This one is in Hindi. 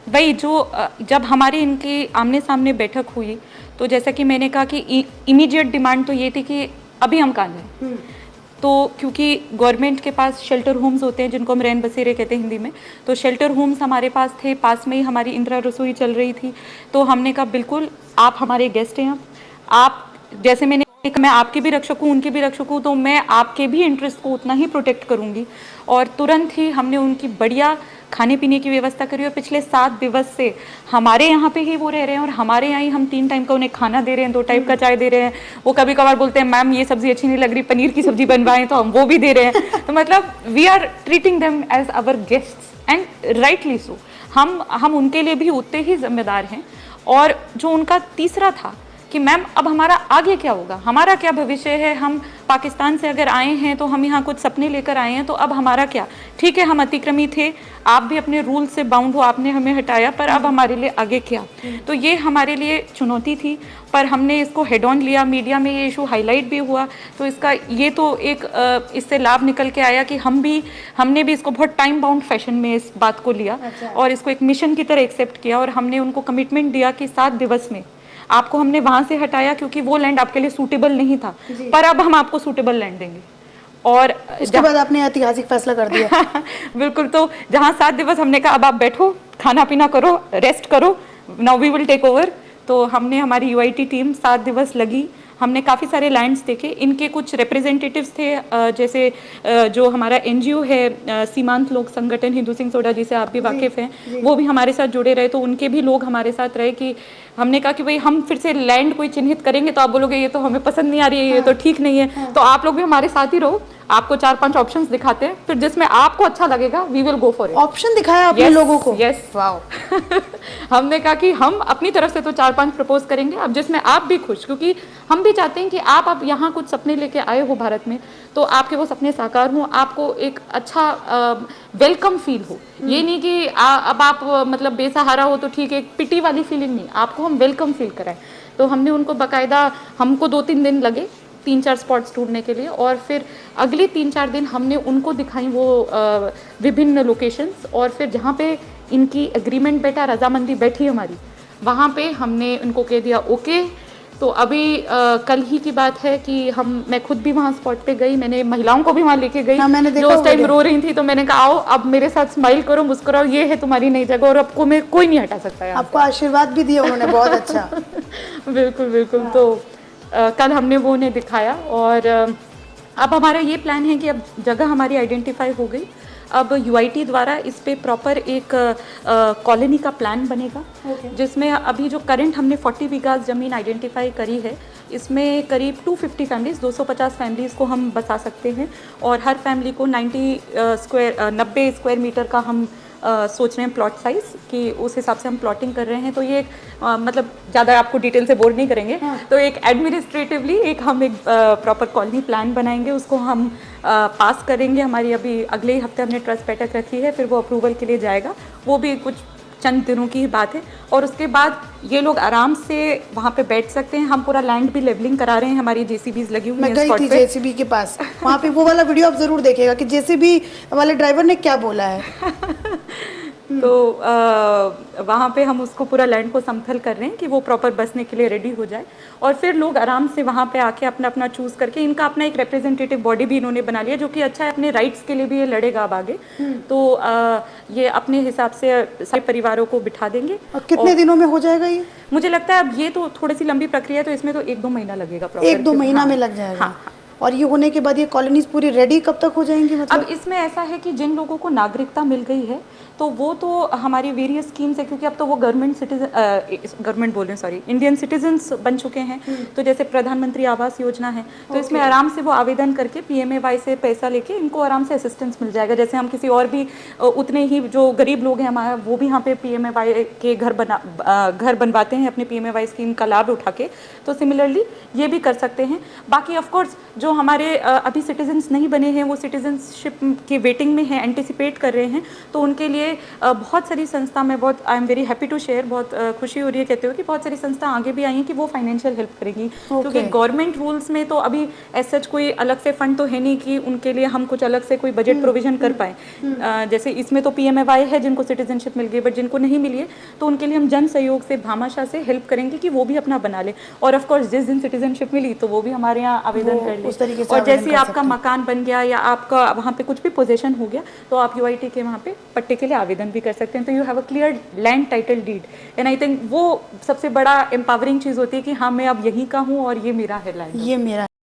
वही जो जब हमारी इनकी आमने सामने बैठक हुई तो जैसा कि मैंने कहा कि इमीडिएट डिमांड तो ये थी कि अभी हम कहाँ जाएं। तो क्योंकि गवर्नमेंट के पास शेल्टर होम्स होते हैं जिनको हम रैन बसेरे कहते हैं हिंदी में, तो शेल्टर होम्स हमारे पास थे, पास में ही हमारी इंदिरा रसोई चल रही थी। तो हमने कहा बिल्कुल आप हमारे गेस्ट हैं, आप जैसे मैंने मैं आपके भी रक्षक हूँ उनके भी रक्षक हूँ, तो मैं आपके भी इंटरेस्ट को उतना ही प्रोटेक्ट करूँगी। और तुरंत ही हमने उनकी बढ़िया खाने पीने की व्यवस्था करी और पिछले 7 दिवस से हमारे यहाँ पे ही वो रह रहे हैं और हमारे यहाँ ही हम 3 टाइम का उन्हें खाना दे रहे हैं, 2 टाइप का चाय दे रहे हैं। वो कभी कभार बोलते हैं मैम ये सब्जी अच्छी नहीं लग रही, पनीर की सब्जी बनवाएं, तो हम वो भी दे रहे हैं। तो मतलब we are treating them as our guests and rightly so. हम उनके लिए भी उतने ही जिम्मेदार हैं। और जो उनका तीसरा था कि मैम अब हमारा आगे क्या होगा, हमारा क्या भविष्य है, हम पाकिस्तान से अगर आए हैं तो हम यहाँ कुछ सपने लेकर आए हैं, तो अब हमारा क्या। ठीक है हम अतिक्रमी थे, आप भी अपने रूल से बाउंड हो, आपने हमें हटाया, पर अब हमारे लिए आगे क्या। तो ये हमारे लिए चुनौती थी, पर हमने इसको हेड ऑन लिया। मीडिया में ये इशू हाईलाइट भी हुआ, तो इसका ये तो एक इससे लाभ निकल के आया कि हमने भी इसको बहुत टाइम बाउंड फैशन में इस बात को लिया और इसको एक मिशन की तरह एक्सेप्ट किया। और हमने उनको कमिटमेंट दिया कि 7 दिवस में आपको हमने वहां से हटाया क्योंकि वो लैंड आपके लिए सूटेबल नहीं था, पर अब हम आपको सूटेबल लैंड देंगे। और उसके बाद आपने ऐतिहासिक फैसला कर दिया। बिल्कुल। तो जहां 7 दिवस हमने कहा अब आप बैठो, खाना पीना करो, रेस्ट करो, now we will take over. तो हमने हमारी यूआईटी टीम 7 दिवस लगी, हमने काफ़ी सारे लैंड्स देखे। इनके कुछ रिप्रेजेंटेटिव्स थे, जैसे जो हमारा एनजीओ है सीमांत लोक संगठन हिंदू सिंह सोडा जी से आप भी वाकिफ़ हैं, वो भी हमारे साथ जुड़े रहे। तो उनके भी लोग हमारे साथ रहे कि हमने कहा कि भाई हम फिर से लैंड कोई चिन्हित करेंगे तो आप बोलोगे ये तो हमें पसंद नहीं आ रही है, ये तो ठीक नहीं है, तो आप लोग भी हमारे साथ ही रहो। आपको 4-5 ऑप्शंस दिखाते हैं, फिर जिसमें आपको अच्छा लगेगा we will go for it. Option दिखाया आपने लोगों को? Yes, wow. हमने कहा कि हम अपनी तरफ से तो 4-5 प्रपोज करेंगे, अब जिसमें आप भी खुश, क्योंकि हम भी चाहते हैं कि आप अब यहाँ कुछ सपने लेके आए हो भारत में, तो आपके वो सपने साकार हों, आपको एक अच्छा वेलकम फील हो। ये नहीं कि अब आप मतलब बेसहारा हो तो ठीक है, एक पिटी वाली फीलिंग नहीं, आपको हम वेलकम फील कराएं। तो हमने उनको बाकायदा, हमको 2-3 दिन लगे 3-4 स्पॉट्स ढूंढने के लिए, और फिर अगले 3-4 दिन हमने उनको दिखाई वो विभिन्न लोकेशंस, और फिर जहाँ पे इनकी एग्रीमेंट बैठा, रजामंदी बैठी हमारी, वहाँ पे हमने उनको कह दिया ओके। तो अभी कल ही की बात है कि मैं खुद भी वहाँ स्पॉट पे गई, मैंने महिलाओं को भी वहाँ लेके गई। हाँ, मैंने देखा जो उस टाइम रो रही थी, तो मैंने कहा आओ अब मेरे साथ स्माइल करो, मुस्कुराओ, ये है तुम्हारी नई जगह और आपको मैं कोई नहीं हटा सकता है। आपको आशीर्वाद भी दिया उन्होंने, बहुत अच्छा। बिल्कुल बिल्कुल। तो कल हमने वो उन्हें दिखाया, और अब हमारा ये प्लान है कि अब जगह हमारी आइडेंटिफाई हो गई, अब यूआईटी द्वारा इस पे प्रॉपर एक कॉलोनी का प्लान बनेगा, जिसमें अभी जो करंट हमने 40 बीघास ज़मीन आइडेंटिफाई करी है, इसमें करीब 250 फैमिलीज़, 250 फैमिलीज़ को हम बसा सकते हैं, और हर फैमिली को 90 स्क्वायर मीटर का हम सोच रहे हैं प्लॉट साइज़, कि उस हिसाब से हम प्लॉटिंग कर रहे हैं। तो ये मतलब ज़्यादा आपको डिटेल से बोर नहीं करेंगे। तो एक एडमिनिस्ट्रेटिवली हम एक प्रॉपर कॉलोनी प्लान बनाएंगे, उसको हम पास करेंगे। हमारी अभी अगले ही हफ्ते हमने ट्रस्ट बैठक रखी है, फिर वो अप्रूवल के लिए जाएगा, वो भी कुछ चंद दिनों की ही बात है। और उसके बाद ये लोग आराम से वहाँ पे बैठ सकते हैं। हम पूरा लैंड भी लेवलिंग करा रहे हैं, हमारी जेसीबीज लगी हुई हैं स्पॉट पे। मैं गई थी जेसीबी के पास, वहाँ पे वो वाला वीडियो आप जरूर देखिएगा कि जेसीबी वाले ड्राइवर ने क्या बोला है। तो वहाँ पे हम उसको पूरा लैंड को समथल कर रहे हैं कि वो प्रॉपर बसने के लिए रेडी हो जाए, और फिर लोग आराम से वहाँ पे आके अपना अपना चूज़ करके, इनका अपना एक रिप्रेजेंटेटिव बॉडी भी इन्होंने बना लिया, जो कि अच्छा है, अपने राइट्स के लिए भी ये लड़ेगा अब आगे। तो ये अपने हिसाब से सारे परिवारों को बिठा देंगे। और कितने दिनों में हो जाएगा ये? मुझे लगता है अब ये तो थोड़ी सी लंबी प्रक्रिया है, तो इसमें तो 1-2 महीना लगेगा। 1-2 महीना में लग जाएगा। हाँ। और ये होने के बाद ये कॉलोनीज पूरी रेडी कब तक हो जाएंगी? मतलब अब इसमें ऐसा है कि जिन लोगों को नागरिकता मिल गई है, तो वो तो हमारी वेरियस स्कीम्स है, क्योंकि अब तो वो गवर्नमेंट बोल रहे हैं, सॉरी, इंडियन सिटीजन्स बन चुके हैं। तो जैसे प्रधानमंत्री आवास योजना है, तो इसमें आराम से वो आवेदन करके पीएमएवाई से पैसा लेके इनको आराम से असिस्टेंस मिल जाएगा। जैसे हम किसी और भी उतने ही जो गरीब लोग हैं हमारा, वो भी यहाँ पे पीएमएवाई के घर बनवाते हैं अपने पीएमएवाई स्कीम का लाभ उठा के, तो सिमिलरली ये भी कर सकते हैं। बाकी ऑफकोर्स जो जो हमारे अभी सिटीजन्स नहीं बने हैं, वो सिटीजनशिप की वेटिंग में हैं, एंटिसिपेट कर रहे हैं, तो उनके लिए बहुत सारी संस्था में बहुत I am very happy to share, बहुत खुशी हो रही है कहते हुए कि बहुत सारी संस्था आगे भी आई हैं कि वो फाइनेंशियल हेल्प करेगी, क्योंकि गवर्नमेंट रूल्स में तो अभी ऐसा कोई अलग से फंड तो है नहीं कि उनके लिए हम कुछ अलग से कोई बजट प्रोविजन कर पाए। जैसे इसमें तो PMAY है जिनको सिटीजनशिप मिल गई, बट जिनको नहीं मिली है तो उनके लिए हम जन सहयोग से भामाशाह से हेल्प करेंगे कि वो भी अपना बना ले। और ऑफ कोर्स जिस दिन सिटीजनशिप मिली तो वो भी हमारे यहाँ आवेदन कर ले। उस तरीके से और आवेदन जैसे कर आपका सकते हैं। मकान बन गया या आपका वहाँ पे कुछ भी पोजीशन हो गया तो आप UIT के वहाँ पे पट्टे के लिए आवेदन भी कर सकते हैं। तो you have a clear land title deed, and I think वो सबसे बड़ा एम्पावरिंग चीज़ होती है कि हाँ मैं अब यहीं का हूँ और ये मेरा है लैंड। ये मेरा